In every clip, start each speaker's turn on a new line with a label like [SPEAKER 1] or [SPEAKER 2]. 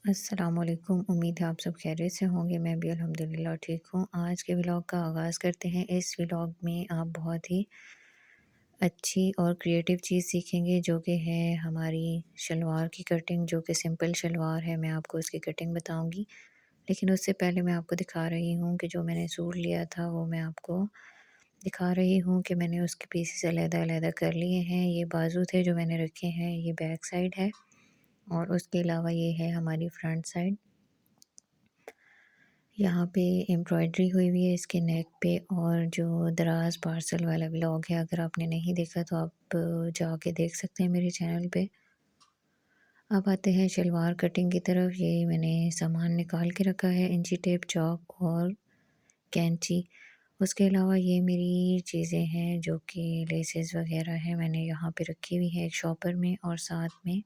[SPEAKER 1] अस्सलामुअलैकुम। उम्मीद है आप सब खैरियत से होंगे। मैं भी अल्हम्दुलिल्लाह ठीक हूँ। आज के व्लॉग का आगाज़ करते हैं। इस व्लॉग में आप बहुत ही अच्छी और क्रिएटिव चीज़ सीखेंगे जो कि है हमारी शलवार की कटिंग, जो कि सिंपल शलवार है। मैं आपको उसकी कटिंग बताऊँगी, लेकिन उससे पहले मैं आपको दिखा रही हूँ कि जो मैंने सूट लिया था वो मैं आपको दिखा रही हूँ कि मैंने उसके पीसेस अलग-अलग कर लिए हैं। ये बाजू थे जो मैंने रखे हैं, ये बैक साइड है और उसके अलावा ये है हमारी फ्रंट साइड। यहाँ पे एम्ब्रॉयडरी हुई हुई है इसके नेक पे, और जो दराज पार्सल वाला व्लॉग है, अगर आपने नहीं देखा तो आप जाके देख सकते हैं मेरे चैनल पे। अब आते हैं शलवार कटिंग की तरफ। ये मैंने सामान निकाल के रखा है, इंची टेप, चॉक और कैंची। उसके अलावा ये मेरी चीज़ें हैं जो कि लेसेस वगैरह हैं, मैंने यहाँ पे रखी हुई है एक शॉपर में, और साथ में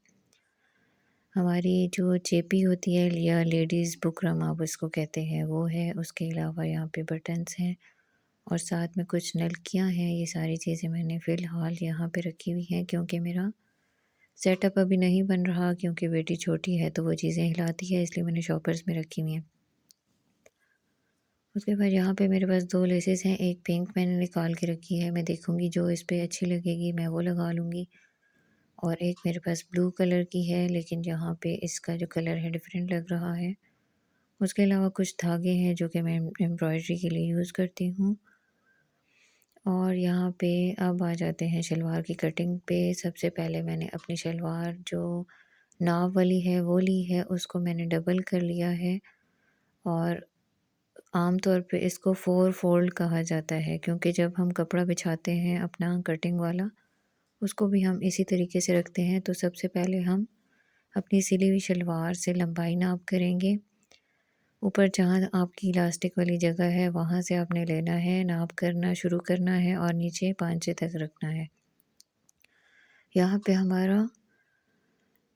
[SPEAKER 1] हमारी जो चेपी होती है या लेडीज़ बुकरम आप इसको कहते हैं वो है। उसके अलावा यहाँ पे बटन्स हैं और साथ में कुछ नलकियाँ हैं। ये सारी चीज़ें मैंने फ़िलहाल यहाँ पे रखी हुई हैं क्योंकि मेरा सेटअप अभी नहीं बन रहा, क्योंकि बेटी छोटी है तो वो चीज़ें हिलाती है, इसलिए मैंने शॉपर्स में रखी हुई हैं। उसके बाद यहाँ पे मेरे पास 2 लेसेस हैं, एक पिंक मैंने निकाल के रखी है, मैं देखूँगी जो इस पे अच्छी लगेगी मैं वो लगा लूँगी। और एक मेरे पास ब्लू कलर की है, लेकिन यहाँ पे इसका जो कलर है डिफरेंट लग रहा है। उसके अलावा कुछ धागे हैं जो कि मैं एम्ब्रॉयडरी के लिए यूज़ करती हूँ। और यहाँ पे अब आ जाते हैं शलवार की कटिंग पे। सबसे पहले मैंने अपनी शलवार जो नाप वाली है वो ली है, उसको मैंने डबल कर लिया है। और आम तौर पे इसको 4 फोल्ड कहा जाता है, क्योंकि जब हम कपड़ा बिछाते हैं अपना कटिंग वाला, उसको भी हम इसी तरीके से रखते हैं। तो सबसे पहले हम अपनी सिली हुई शलवार से लंबाई नाप करेंगे। ऊपर जहाँ आपकी इलास्टिक वाली जगह है वहाँ से आपने लेना है, नाप करना शुरू करना है और नीचे 5 इंच तक रखना है। यहाँ पे हमारा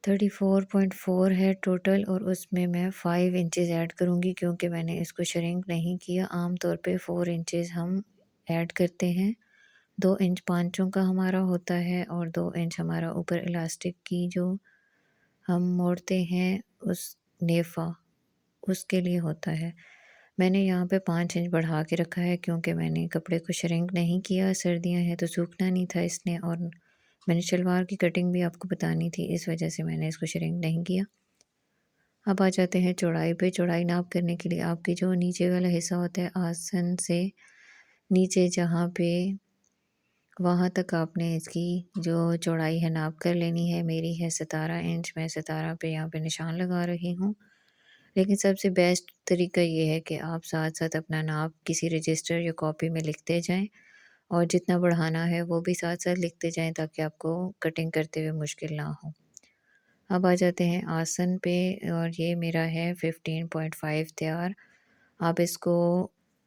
[SPEAKER 1] 34.4 है टोटल, और उसमें मैं 5 इंचेस ऐड करूँगी क्योंकि मैंने इसको श्रिंक नहीं किया। आम तौर पे 4 इंचेस हम ऐड करते हैं। 2 इंच पाँचों का हमारा होता है और 2 इंच हमारा ऊपर इलास्टिक की जो हम मोड़ते हैं उस नेफ़ा, उसके लिए होता है। मैंने यहाँ पे 5 इंच बढ़ा के रखा है क्योंकि मैंने कपड़े को श्रिंक नहीं किया, सर्दियाँ हैं तो सूखना नहीं था इसने, और मैंने शलवार की कटिंग भी आपको बतानी थी, इस वजह से मैंने इसको श्रिंक नहीं किया। अब आ जाते हैं चौड़ाई पे। चौड़ाई नाप करने के लिए आपकी जो नीचे वाला हिस्सा होता है आसन से नीचे जहाँ पे, वहाँ तक आपने इसकी जो चौड़ाई है नाप कर लेनी है। मेरी है 17 इंच, मैं 17 पे यहाँ पे निशान लगा रही हूँ। लेकिन सबसे बेस्ट तरीका ये है कि आप साथ-साथ अपना नाप किसी रजिस्टर या कॉपी में लिखते जाएँ, और जितना बढ़ाना है वो भी साथ-साथ लिखते जाएँ ताकि आपको कटिंग करते हुए मुश्किल ना हो। अब आ जाते हैं आसन पे, और ये मेरा है 15.5 तैयार। आप इसको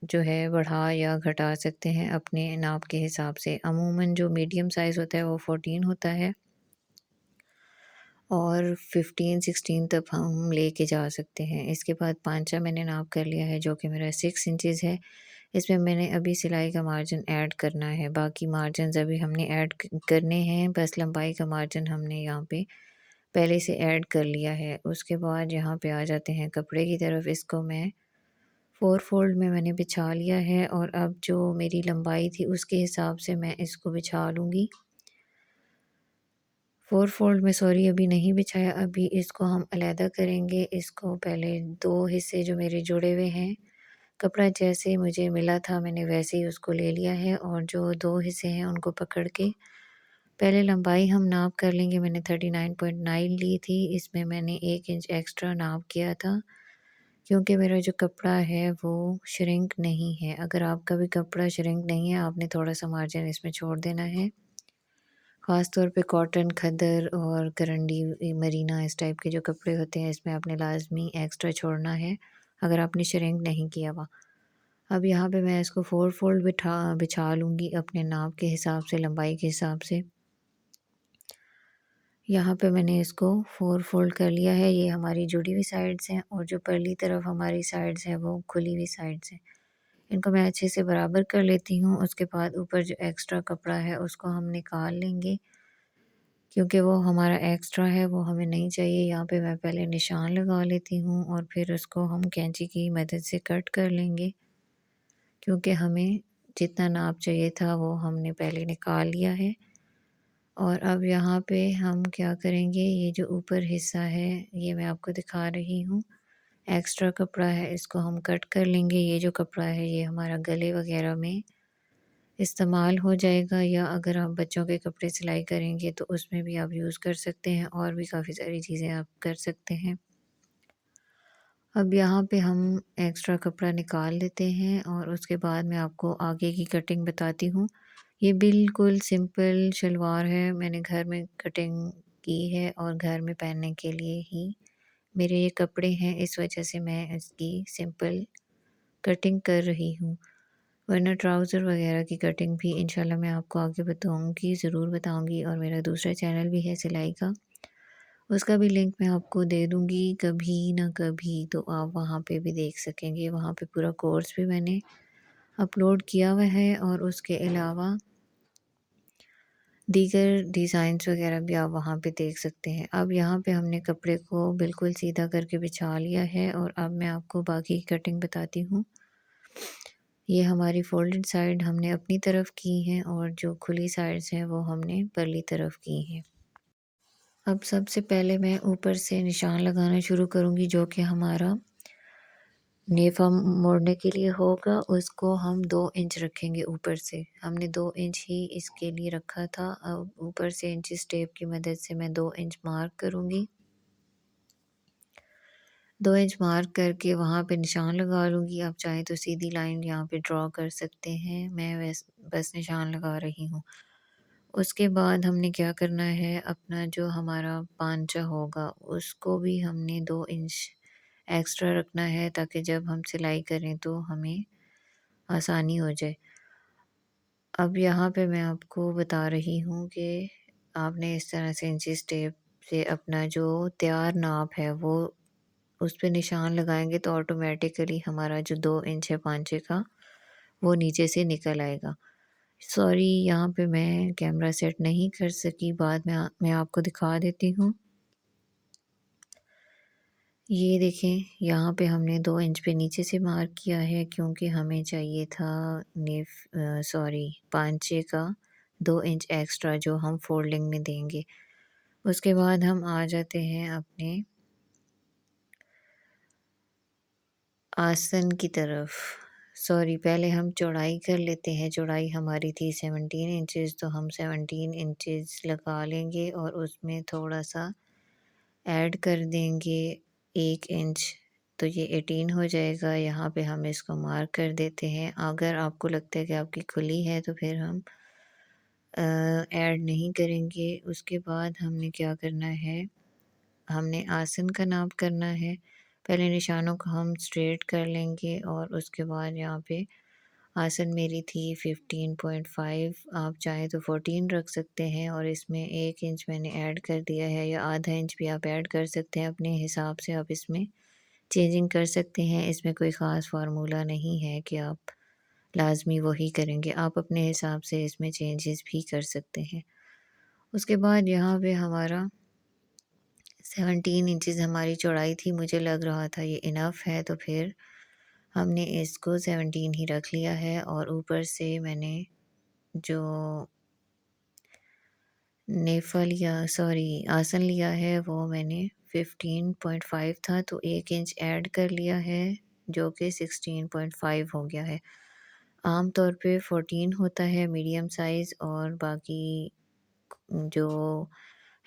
[SPEAKER 1] जो है बढ़ा या घटा सकते हैं अपने नाप के हिसाब से। अमूमन जो मीडियम साइज़ होता है वो 14 होता है, और 15-16 तक हम लेके जा सकते हैं। इसके बाद पांचा मैंने नाप कर लिया है जो कि मेरा 6 इंचेस है। इसमें मैंने अभी सिलाई का मार्जिन ऐड करना है, बाकी मार्जिन्स अभी हमने ऐड करने हैं, बस लंबाई का मार्जिन हमने यहाँ पे पहले से ऐड कर लिया है। उसके बाद यहाँ पे आ जाते हैं कपड़े की तरफ। इसको मैं 4 फोल्ड में मैंने बिछा लिया है, और अब जो मेरी लंबाई थी उसके हिसाब से मैं इसको बिछा लूँगी। 4 फोल्ड में सॉरी अभी नहीं बिछाया, अभी इसको हम अलहदा करेंगे। इसको पहले 2 हिस्से जो मेरे जुड़े हुए हैं, कपड़ा जैसे मुझे मिला था मैंने वैसे ही उसको ले लिया है, और जो 2 हिस्से हैं उनको पकड़ के पहले लंबाई हम नाप कर लेंगे। मैंने 39.9 ली थी, इसमें मैंने 1 इंच एक्स्ट्रा नाप किया था क्योंकि मेरा जो कपड़ा है वो श्रिंक नहीं है। अगर आपका भी कपड़ा श्रिंक नहीं है, आपने थोड़ा-सा मार्जिन इसमें छोड़ देना है। ख़ास तौर पे कॉटन, खद्दर और करंडी, मरीना इस टाइप के जो कपड़े होते हैं इसमें आपने लाज़मी एक्स्ट्रा छोड़ना है, अगर आपने श्रिंक नहीं किया हुआ। अब यहाँ पे मैं इसको 4 फोल्ड बिछा लूँगी अपने नाप के हिसाब से, लंबाई के हिसाब से। यहाँ पे मैंने इसको 4 फोल्ड कर लिया है। ये हमारी जुड़ी हुई साइड्स हैं, और जो परली तरफ हमारी साइड्स हैं वो खुली हुई साइड्स हैं। इनको मैं अच्छे से बराबर कर लेती हूँ। उसके बाद ऊपर जो एक्स्ट्रा कपड़ा है उसको हम निकाल लेंगे, क्योंकि वो हमारा एक्स्ट्रा है, वो हमें नहीं चाहिए। यहाँ पे मैं पहले निशान लगा लेती हूँ और फिर उसको हम कैंची की मदद से कट कर लेंगे, क्योंकि हमें जितना नाप चाहिए था वो हमने पहले निकाल लिया है। और अब यहाँ पे हम क्या करेंगे, ये जो ऊपर हिस्सा है ये मैं आपको दिखा रही हूँ, एक्स्ट्रा कपड़ा है, इसको हम कट कर लेंगे। ये जो कपड़ा है ये हमारा गले वगैरह में इस्तेमाल हो जाएगा, या अगर आप बच्चों के कपड़े सिलाई करेंगे तो उसमें भी आप यूज़ कर सकते हैं, और भी काफ़ी सारी चीज़ें आप कर सकते हैं। अब यहाँ पे हम एक्स्ट्रा कपड़ा निकाल लेते हैं और उसके बाद मैं आपको आगे की कटिंग बताती हूँ। ये बिल्कुल सिंपल शलवार है, मैंने घर में कटिंग की है और घर में पहनने के लिए ही मेरे ये कपड़े हैं, इस वजह से मैं इसकी सिंपल कटिंग कर रही हूँ। वरना ट्राउज़र वगैरह की कटिंग भी इंशाल्लाह मैं आपको आगे बताऊँगी, ज़रूर बताऊँगी। और मेरा दूसरा चैनल भी है सिलाई का, उसका भी लिंक मैं आपको दे दूँगी कभी ना कभी, तो आप वहाँ पे भी देख सकेंगे। वहाँ पे पूरा कोर्स भी मैंने अपलोड किया हुआ है, और उसके अलावा दीगर डिज़ाइंस वगैरह भी आप वहाँ पे देख सकते हैं। अब यहाँ पे हमने कपड़े को बिल्कुल सीधा करके बिछा लिया है, और अब मैं आपको बाकी की कटिंग बताती हूँ। ये हमारी फ़ोल्डेड साइड हमने अपनी तरफ की हैं, और जो खुली साइड्स हैं वो हमने परली तरफ की हैं। अब सबसे पहले मैं ऊपर से निशान लगाना शुरू करूँगी, जो कि हमारा नेफ़ा मोड़ने के लिए होगा। उसको हम 2 इंच रखेंगे ऊपर से, हमने 2 इंच ही इसके लिए रखा था। अब ऊपर से इंचिज़ टेप की मदद से मैं 2 इंच मार्क करूँगी। 2 इंच मार्क करके वहाँ पे निशान लगा लूँगी। आप चाहें तो सीधी लाइन यहाँ पे ड्रॉ कर सकते हैं, मैं बस निशान लगा रही हूँ। उसके बाद हमने क्या करना है, अपना जो हमारा पांचा होगा उसको भी हमने 2 इंच एक्स्ट्रा रखना है, ताकि जब हम सिलाई करें तो हमें आसानी हो जाए। अब यहाँ पे मैं आपको बता रही हूँ कि आपने इस तरह से इंचिज़ टेप से अपना जो तैयार नाप है वो उस पे निशान लगाएँगे, तो ऑटोमेटिकली हमारा जो 2 इंच है पांचे का वो नीचे से निकल आएगा। सॉरी, यहाँ पे मैं कैमरा सेट नहीं कर सकी, बाद में मैं आपको दिखा देती हूँ। ये देखें, यहाँ पे हमने 2 इंच पे नीचे से मार्क किया है, क्योंकि हमें चाहिए था सॉरी, पांचे का 2 इंच एक्स्ट्रा जो हम फोल्डिंग में देंगे। उसके बाद हम आ जाते हैं अपने आसन की तरफ। सॉरी, पहले हम चौड़ाई कर लेते हैं। चौड़ाई हमारी थी 17 इंचेस, तो हम 17 इंचेस लगा लेंगे और उसमें थोड़ा-सा ऐड कर देंगे 1 इंच, तो ये 18 हो जाएगा। यहाँ पे हम इसको मार्क कर देते हैं। अगर आपको लगता है कि आपकी खुली है तो फिर हम ऐड नहीं करेंगे। उसके बाद हमने क्या करना है, हमने आसन का नाप करना है। पहले निशानों को हम स्ट्रेट कर लेंगे, और उसके बाद यहाँ पे आसन मेरी थी 15.5, आप चाहें तो 14 रख सकते हैं, और इसमें 1 इंच मैंने ऐड कर दिया है, या आधा इंच भी आप ऐड कर सकते हैं अपने हिसाब से। आप इसमें चेंजिंग कर सकते हैं, इसमें कोई ख़ास फ़ार्मूला नहीं है कि आप लाज़मी वही करेंगे, आप अपने हिसाब से इसमें चेंजेस भी कर सकते हैं। उसके बाद यहाँ पे हमारा 17 इंचेस हमारी चौड़ाई थी, मुझे लग रहा था ये इनफ है, तो फिर हमने इसको 17 ही रख लिया है। और ऊपर से मैंने जो नेफा लिया, सॉरी, आसन लिया है, वो मैंने 15.5 था, तो 1 इंच ऐड कर लिया है, जो कि 16.5 हो गया है। आम तौर पे 14 होता है मीडियम साइज़, और बाकी जो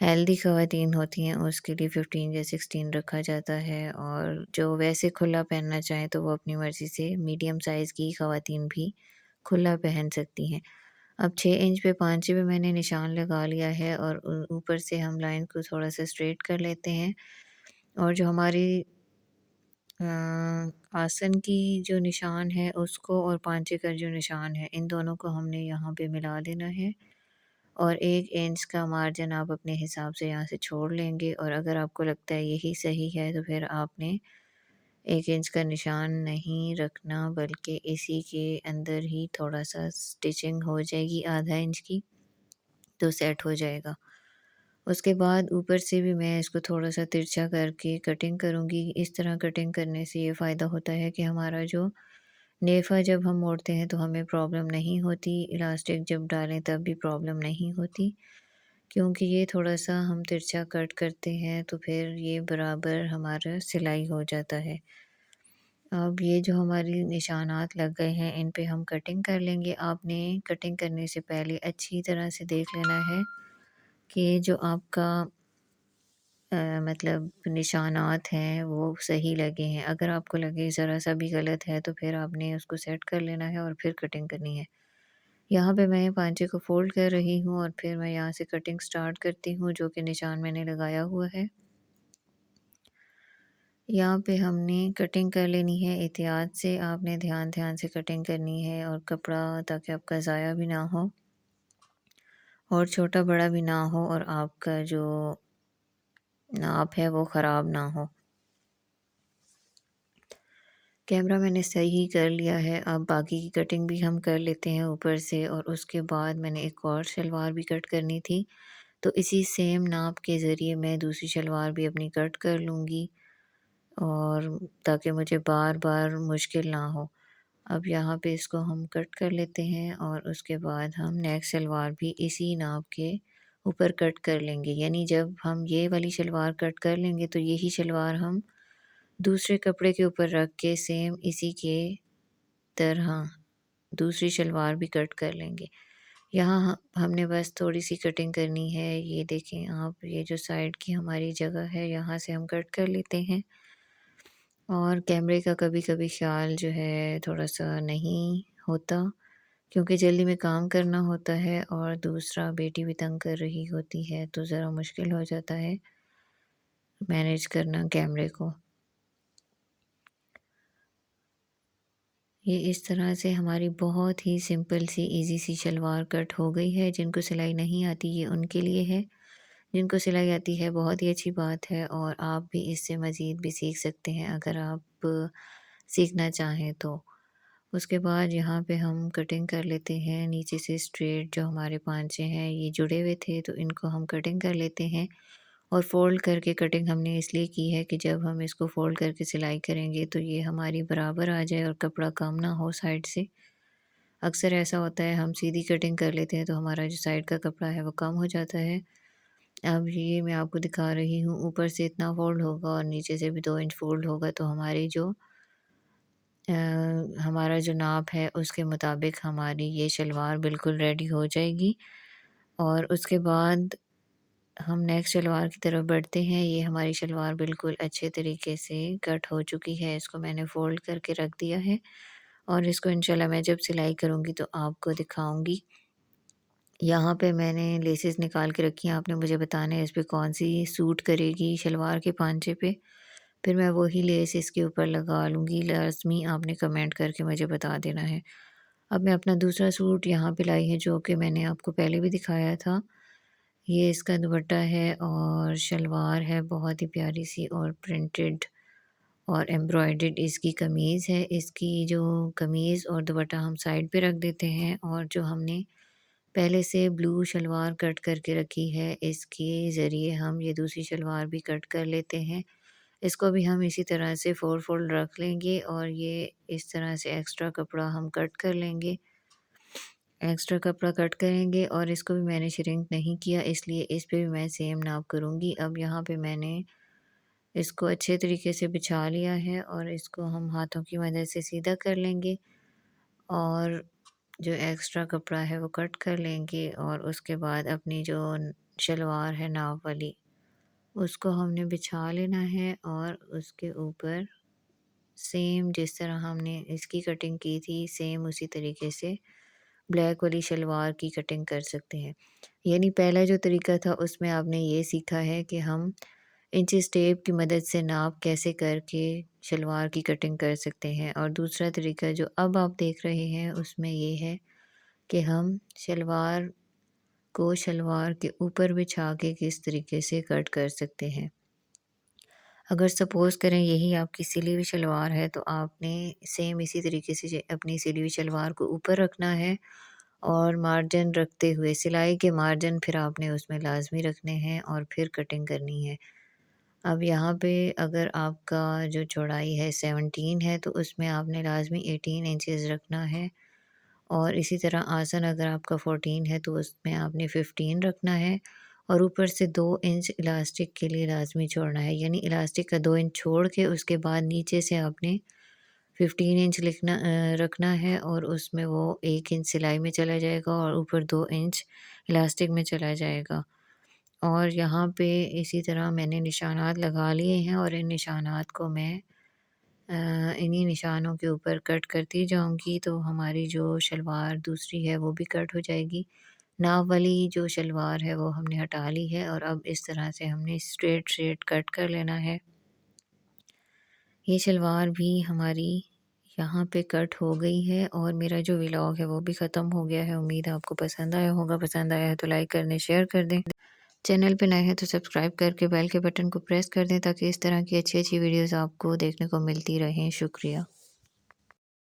[SPEAKER 1] हेल्दी ख़वातीन होती हैं उसके लिए 15 या 16 रखा जाता है, और जो वैसे खुला पहनना चाहें तो वो अपनी मर्ज़ी से मीडियम साइज़ की ख़वातीन भी खुला पहन सकती हैं। अब 6 इंच पे पाँचे पे मैंने निशान लगा लिया है, और ऊपर से हम लाइन को थोड़ा-सा स्ट्रेट कर लेते हैं, और जो हमारी अ, आसन की जो निशान है उसको और पाँचे का जो निशान है, इन दोनों को हमने यहाँ पे मिला देना है, और 1 इंच का मार्जिन आप अपने हिसाब से यहाँ से छोड़ लेंगे, और अगर आपको लगता है यही सही है तो फिर आपने 1 इंच का निशान नहीं रखना, बल्कि इसी के अंदर ही थोड़ा-सा स्टिचिंग हो जाएगी आधा इंच की, तो सेट हो जाएगा। उसके बाद ऊपर से भी मैं इसको थोड़ा-सा तिरछा करके कटिंग करूँगी। इस तरह कटिंग करने से ये फ़ायदा होता है कि हमारा जो नेफ़ा जब हम मोड़ते हैं तो हमें प्रॉब्लम नहीं होती, इलास्टिक जब डालें तब भी प्रॉब्लम नहीं होती। क्योंकि ये थोड़ा-सा हम तिरछा कट करते हैं तो फिर ये बराबर हमारा सिलाई हो जाता है। अब ये जो हमारी निशानात लग गए हैं इन पे हम कटिंग कर लेंगे। आपने कटिंग करने से पहले अच्छी तरह से देख लेना है कि जो आपका मतलब निशानात हैं वो सही लगे हैं। अगर आपको लगे ज़रा-सा भी गलत है तो फिर आपने उसको सेट कर लेना है और फिर कटिंग करनी है। यहाँ पे मैं पाँचे को फ़ोल्ड कर रही हूँ और फिर मैं यहाँ से कटिंग स्टार्ट करती हूँ जो कि निशान मैंने लगाया हुआ है। यहाँ पे हमने कटिंग कर लेनी है एहतियात से, आपने ध्यान-ध्यान से कटिंग करनी है और कपड़ा ताकि आपका ज़ाया भी ना हो और छोटा-बड़ा भी ना हो और आपका जो नाप है वो ख़राब ना हो। कैमरा मैंने सही कर लिया है, अब बाकी की कटिंग भी हम कर लेते हैं ऊपर से और उसके बाद मैंने एक और शलवार भी कट करनी थी, तो इसी सेम नाप के ज़रिए मैं दूसरी शलवार भी अपनी कट कर लूँगी और ताकि मुझे बार-बार मुश्किल ना हो। अब यहाँ पे इसको हम कट कर लेते हैं और उसके बाद हम नेक्स्ट शलवार भी इसी नाप के ऊपर कट कर लेंगे। यानी जब हम ये वाली शलवार कट कर लेंगे तो यही शलवार हम दूसरे कपड़े के ऊपर रख के सेम इसी के तरह दूसरी शलवार भी कट कर लेंगे। यहाँ हमने बस थोड़ी-सी कटिंग करनी है। ये देखें आप, ये जो साइड की हमारी जगह है यहाँ से हम कट कर लेते हैं और कैमरे का कभी-कभी ख़्याल जो है थोड़ा-सा नहीं होता क्योंकि जल्दी में काम करना होता है और दूसरा बेटी भी तंग कर रही होती है तो ज़रा मुश्किल हो जाता है मैनेज करना कैमरे को। ये इस तरह से हमारी बहुत ही सिंपल सी ईज़ी सी शलवार कट हो गई है। जिनको सिलाई नहीं आती ये उनके लिए है, जिनको सिलाई आती है बहुत ही अच्छी बात है और आप भी इससे मज़ीद भी सीख सकते हैं अगर आप सीखना चाहें तो। उसके बाद यहाँ पे हम कटिंग कर लेते हैं नीचे से स्ट्रेट, जो हमारे पाँचे हैं ये जुड़े हुए थे तो इनको हम कटिंग कर लेते हैं और फ़ोल्ड करके कटिंग हमने इसलिए की है कि जब हम इसको फ़ोल्ड करके सिलाई करेंगे तो ये हमारी बराबर आ जाए और कपड़ा कम ना हो साइड से। अक्सर ऐसा होता है हम सीधी कटिंग कर लेते हैं तो हमारा जो साइड का कपड़ा है वो कम हो जाता है। अब ये मैं आपको दिखा रही हूँ, ऊपर से इतना फ़ोल्ड होगा और नीचे से भी 2 इंच फ़ोल्ड होगा तो हमारी जो अ, हमारा जो नाप है उसके मुताबिक हमारी ये शलवार बिल्कुल रेडी हो जाएगी। और उसके बाद हम नेक्स्ट शलवार की तरफ बढ़ते हैं। ये हमारी शलवार बिल्कुल अच्छे तरीके से कट हो चुकी है, इसको मैंने फ़ोल्ड करके रख दिया है और इसको इंशाल्लाह मैं जब सिलाई करूँगी तो आपको दिखाऊँगी। यहाँ पे मैंने लेसेस निकाल के रखी हैं, आपने मुझे बताना है इस पे कौन-सी सूट करेगी शलवार के पांचे पे, फिर मैं वही लेस इसके ऊपर लगा लूँगी। लाज़मी आपने कमेंट करके मुझे बता देना है। अब मैं अपना दूसरा सूट यहाँ पे लाई है जो कि मैंने आपको पहले भी दिखाया था। ये इसका दुपट्टा है और शलवार है बहुत ही प्यारी-सी और प्रिंटेड और एम्ब्रॉयडर्ड इसकी कमीज़ है। इसकी जो कमीज़ और दुपट्टा हम साइड पे रख देते हैं और जो हमने पहले से ब्लू शलवार कट करके रखी है, इसके ज़रिए हम ये दूसरी शलवार भी कट कर लेते हैं। इसको भी हम इसी तरह से 4 फ़ोल्ड रख लेंगे और ये इस तरह से एक्स्ट्रा कपड़ा हम कट कर लेंगे। एक्स्ट्रा कपड़ा कट करेंगे और इसको भी मैंने श्रिंक नहीं किया इसलिए इस पे भी मैं सेम नाप करूँगी। अब यहाँ पे मैंने इसको अच्छे तरीके से बिछा लिया है और इसको हम हाथों की मदद से सीधा कर लेंगे और जो एक्स्ट्रा कपड़ा है वो कट कर लेंगे और उसके बाद अपनी जो शलवार है नाप वाली, उसको हमने बिछा लेना है और उसके ऊपर सेम जिस तरह हमने इसकी कटिंग की थी सेम उसी तरीके से ब्लैक वाली शलवार की कटिंग कर सकते हैं। यानी पहला जो तरीका था उसमें आपने ये सीखा है कि हम इंचेस टेप की मदद से नाप कैसे करके शलवार की कटिंग कर सकते हैं और दूसरा तरीका जो अब आप देख रहे हैं उसमें ये है कि हम शलवार को शलवार के ऊपर बिछा के किस तरीके से कट कर सकते हैं। अगर सपोज़ करें यही आपकी सिली हुई शलवार है तो आपने सेम इसी तरीके से अपनी सिली हुई शलवार को ऊपर रखना है और मार्जिन रखते हुए सिलाई के मार्जिन फिर आपने उसमें लाज़मी रखने हैं और फिर कटिंग करनी है। अब यहाँ पे अगर आपका जो चौड़ाई है 17 है तो उसमें आपने लाज़मी 18 इंचेस रखना है और इसी तरह आसन अगर आपका 14 है तो उसमें आपने 15 रखना है और ऊपर से 2 इंच इलास्टिक के लिए लाज़मी छोड़ना है। यानी इलास्टिक का 2 इंच छोड़ के उसके बाद नीचे से आपने 15 इंच रखना है और उसमें वो 1 इंच सिलाई में चला जाएगा और ऊपर 2 इंच इलास्टिक में चला जाएगा। और यहाँ पे इसी तरह मैंने निशानात लगा लिए हैं और इन निशानात को मैं इन्हीं निशानों के ऊपर कट करती जाऊँगी तो हमारी जो शलवार दूसरी है वो भी कट हो जाएगी। नाप वाली जो शलवार है वो हमने हटा ली है और अब इस तरह से हमने स्ट्रेट स्ट्रेट कट कर लेना है। ये शलवार भी हमारी यहाँ पे कट हो गई है और मेरा जो व्लॉग है वो भी ख़त्म हो गया है। उम्मीद है आपको पसंद आया होगा। पसंद आया है तो लाइक कर दें, शेयर कर दें। चैनल पे नए हैं तो सब्सक्राइब करके बेल के बटन को प्रेस कर दें ताकि इस तरह की अच्छी-अच्छी वीडियोज़ आपको देखने को मिलती रहें। शुक्रिया।